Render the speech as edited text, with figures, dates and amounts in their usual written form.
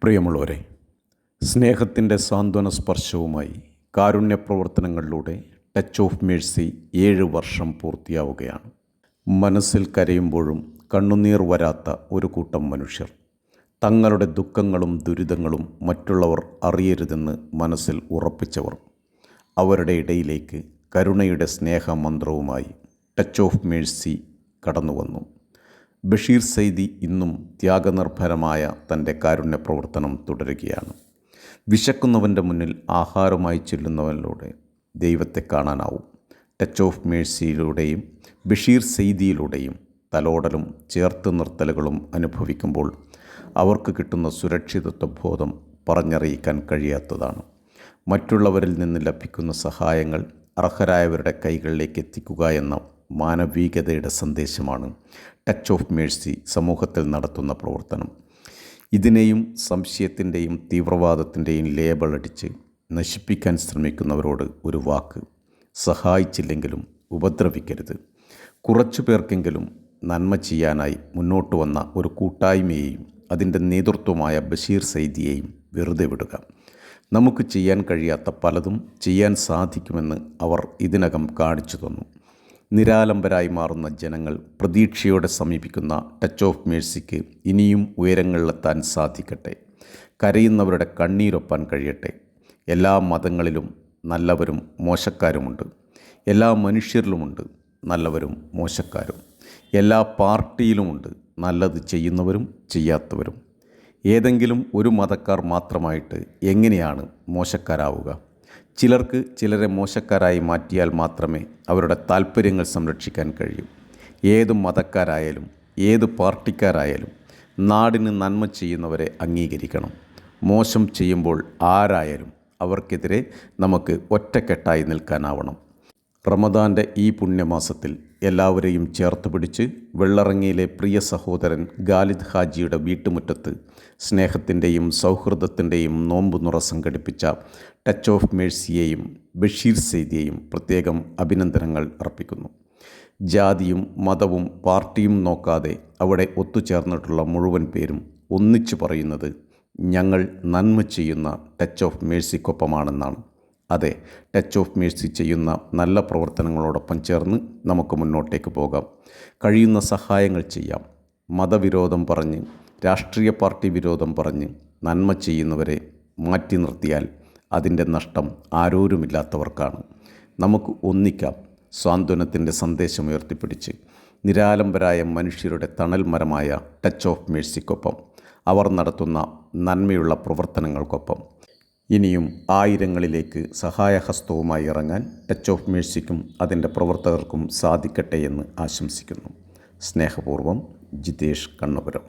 പ്രിയമുള്ളവരെ, സ്നേഹത്തിൻ്റെ സാന്ത്വന സ്പർശവുമായി കാരുണ്യ പ്രവർത്തനങ്ങളിലൂടെ ടച്ച് ഓഫ് മേഴ്സി 7 വർഷം പൂർത്തിയാവുകയാണ്. മനസ്സിൽ കരയുമ്പോഴും കണ്ണുനീർ വരാത്ത ഒരു കൂട്ടം മനുഷ്യർ, തങ്ങളുടെ ദുഃഖങ്ങളും ദുരിതങ്ങളും മറ്റുള്ളവർ അറിയരുതെന്ന് മനസ്സിൽ ഉറപ്പിച്ചവർ, അവരുടെ ഇടയിലേക്ക് കരുണയുടെ സ്നേഹമന്ത്രവുമായി ടച്ച് ഓഫ് മേഴ്സി കടന്നു വന്നു. ബഷീർ സൈദി ഇന്നും ത്യാഗനിർഭരമായ തൻ്റെ കാരുണ്യ പ്രവർത്തനം തുടരുകയാണ്. വിശക്കുന്നവൻ്റെ മുന്നിൽ ആഹാരമായി ചെല്ലുന്നവനിലൂടെ ദൈവത്തെ കാണാനാവും. ടച്ച് ഓഫ് മേഴ്സിയിലൂടെയും ബഷീർ സൈദിയിലൂടെയും തലോടലും ചേർത്ത് നിർത്തലുകളും അനുഭവിക്കുമ്പോൾ അവർക്ക് കിട്ടുന്ന സുരക്ഷിതത്വ ബോധം പറഞ്ഞറിയിക്കാൻ കഴിയാത്തതാണ്. മറ്റുള്ളവരിൽ നിന്ന് ലഭിക്കുന്ന സഹായങ്ങൾ അർഹരായവരുടെ കൈകളിലേക്ക് എത്തിക്കുക എന്ന മാനവികതയുടെ സന്ദേശമാണ് ടച്ച് ഓഫ് മേഴ്സി സമൂഹത്തിൽ നടത്തുന്ന പ്രവർത്തനം. ഇതിനെയും സംശയത്തിൻ്റെയും തീവ്രവാദത്തിൻ്റെയും ലേബലടിച്ച് നശിപ്പിക്കാൻ ശ്രമിക്കുന്നവരോട് ഒരു വാക്ക്: സഹായിച്ചില്ലെങ്കിലും ഉപദ്രവിക്കരുത്. കുറച്ചു പേർക്കെങ്കിലും നന്മ ചെയ്യാനായി മുന്നോട്ട് വന്ന ഒരു കൂട്ടായ്മയെയും അതിൻ്റെ നേതൃത്വമായ ബഷീർ സൈദിയെയും വെറുതെ വിടുക. നമുക്ക് ചെയ്യാൻ കഴിയാത്ത പലതും ചെയ്യാൻ സാധിക്കുമെന്ന് അവർ ഇതിനകം കാണിച്ചു തന്നു. നിരാലംബരായി മാറുന്ന ജനങ്ങൾ പ്രതീക്ഷയോടെ സമീപിക്കുന്ന ടച്ച് ഓഫ് മേഴ്സിക്ക് ഇനിയും ഉയരങ്ങളിലെത്താൻ സാധിക്കട്ടെ. കരയുന്നവരുടെ കണ്ണീരൊപ്പാൻ കഴിയട്ടെ. എല്ലാ മതങ്ങളിലും നല്ലവരും മോശക്കാരുമുണ്ട്. എല്ലാ മനുഷ്യരിലുമുണ്ട് നല്ലവരും മോശക്കാരും. എല്ലാ പാർട്ടിയിലുമുണ്ട് നല്ലത് ചെയ്യുന്നവരും ചെയ്യാത്തവരും. ഏതെങ്കിലും ഒരു മതക്കാർ മാത്രമായിട്ട് എങ്ങനെയാണ് മോശക്കാരാവുക? ചിലർക്ക് ചിലരെ മോശക്കാരായി മാറ്റിയാൽ മാത്രമേ അവരുടെ താല്പര്യങ്ങൾ സംരക്ഷിക്കാൻ കഴിയൂ. ഏത് മതക്കാരായാലും ഏത് പാർട്ടിക്കാരായാലും നാടിന് നന്മ ചെയ്യുന്നവരെ അംഗീകരിക്കണം. മോശം ചെയ്യുമ്പോൾ ആരായാലും അവർക്കെതിരെ നമുക്ക് ഒറ്റക്കെട്ടായി നിൽക്കാനാവണം. റമദാൻ്റെ ഈ പുണ്യമാസത്തിൽ എല്ലാവരെയും ചേർത്ത് പിടിച്ച് വെള്ളറങ്ങിയിലെ പ്രിയ സഹോദരൻ ഖാലിദ് ഹാജിയുടെ വീട്ടുമുറ്റത്ത് സ്നേഹത്തിൻ്റെയും സൗഹൃദത്തിൻ്റെയും നോമ്പുനുറ സംഘടിപ്പിച്ച ടച്ച് ഓഫ് മേഴ്സിയെയും ബഷീർ സൈദിയെയും പ്രത്യേകം അഭിനന്ദനങ്ങൾ അർപ്പിക്കുന്നു. ജാതിയും മതവും പാർട്ടിയും നോക്കാതെ അവിടെ ഒത്തുചേർന്നിട്ടുള്ള മുഴുവൻ പേരും ഒന്നിച്ചു പറയുന്നത് ഞങ്ങൾ നന്മ ചെയ്യുന്ന ടച്ച് ഓഫ് മേഴ്സിക്കൊപ്പമാണെന്നാണ്. അതെ, ടച്ച് ഓഫ് മേഴ്സി ചെയ്യുന്ന നല്ല പ്രവർത്തനങ്ങളോടൊപ്പം ചേർന്ന് നമുക്ക് മുന്നോട്ടേക്ക് പോകാം. കഴിയുന്ന സഹായങ്ങൾ ചെയ്യാം. മതവിരോധം പറഞ്ഞ്, രാഷ്ട്രീയ പാർട്ടി വിരോധം പറഞ്ഞ് നന്മ ചെയ്യുന്നവരെ മാറ്റി നിർത്തിയാൽ അതിൻ്റെ നഷ്ടം ആരോരുമില്ലാത്തവർക്കാണ്. നമുക്ക് ഒന്നിക്കാം. സാന്ത്വനത്തിൻ്റെ സന്ദേശം ഉയർത്തിപ്പിടിച്ച് നിരാലംബരായ മനുഷ്യരുടെ തണൽ മരമായ ടച്ച് ഓഫ് മേഴ്സിക്കൊപ്പം, അവർ നടത്തുന്ന നന്മയുള്ള പ്രവർത്തനങ്ങൾക്കൊപ്പം ഇനിയും ആയിരങ്ങളിലേക്ക് സഹായഹസ്തവുമായി ഇറങ്ങാൻ ടച്ച് ഓഫ് മേഴ്സിക്കും അതിൻ്റെ പ്രവർത്തകർക്കും സാധിക്കട്ടെ എന്ന് ആശംസിക്കുന്നു. സ്നേഹപൂർവ്വം, ജിതേഷ് കണ്ണപുരം.